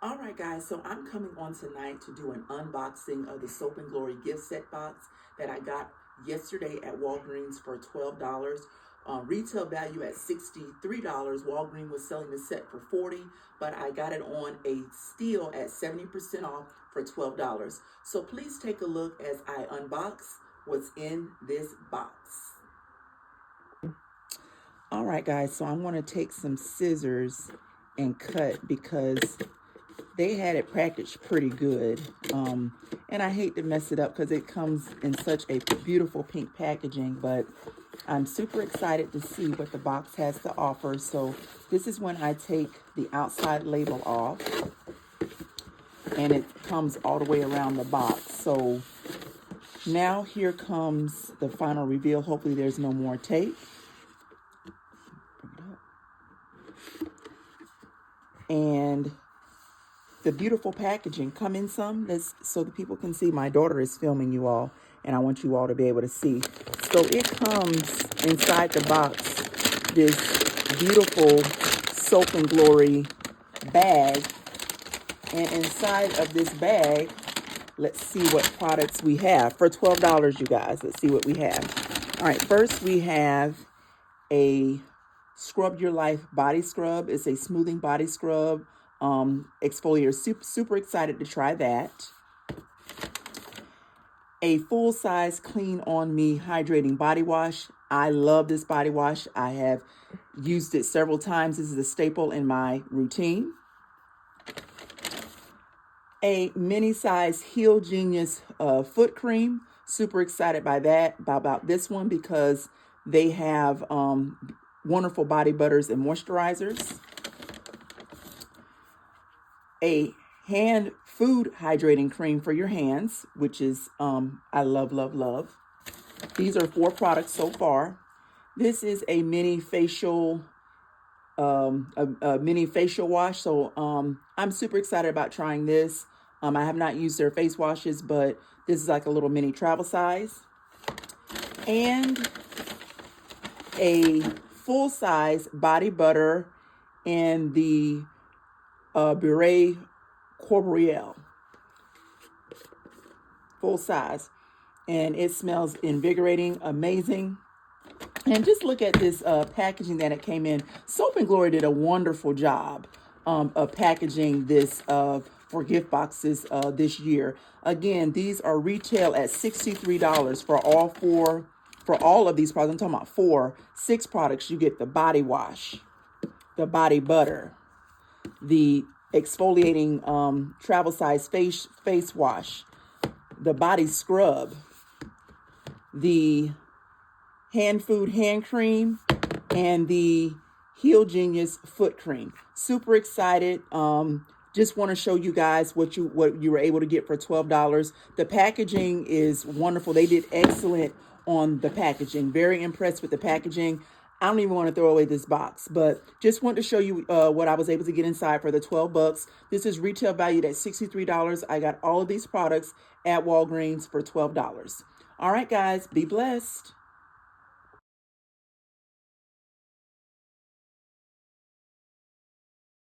All right, guys, so I'm coming on tonight to do an unboxing of the Soap and Glory gift set box that I got yesterday at Walgreens for $12. Retail value at $63. Walgreens was selling the set for $40, but I got it on a steal at 70% off for $12. So please take a look as I unbox what's in this box. All right, guys, so I'm going to take some scissors and cut because they had it packaged pretty good. And I hate to mess it up because it comes in such a beautiful pink packaging, but I'm super excited to see what the box has to offer. So this is when I take the outside label off, and it comes all the way around the box. So now here comes the final reveal. Hopefully there's no more tape. And the beautiful packaging. Come in some, so the people can see. My daughter is filming you all, and I want you all to be able to see. So it comes inside the box, this beautiful Soap and Glory bag. And inside of this bag, let's see what products we have. For $12, you guys, let's see what we have. All right, first we have a Scrub Your Life body scrub. It's a smoothing body scrub. Exfoliator. Super excited to try that. A full-size Clean On Me hydrating body wash. I love this body wash. I have used it several times. This is a staple in my routine. A mini size Heal Genius foot cream. Super excited by that, about this one, because they have wonderful body butters and moisturizers. A hand food hydrating cream for your hands, which is I love, love, love. These are 4 products so far. This is a mini facial a mini facial wash. So I'm super excited about trying this. I have not used their face washes, but this is like a little mini travel size. And a full-size body butter in the Bure Corporeal, full size, and it smells invigorating, amazing. And just look at this packaging that it came in. Soap and Glory did a wonderful job of packaging this for gift boxes this year. Again, these are retail at $63 for all 4. For all of these products, I'm talking about 6 products. You get the body wash, the body butter, the exfoliating travel size face wash, the body scrub, the hand food hand cream, and the Heal Genius foot cream. Super excited. Just want to show you guys what you were able to get for $12. The packaging is wonderful. They did excellent on the packaging. Very impressed with the packaging. I don't even want to throw away this box, but just want to show you what I was able to get inside for the 12 bucks. This is retail valued at $63. I got all of these products at Walgreens for $12. All right, guys, be blessed.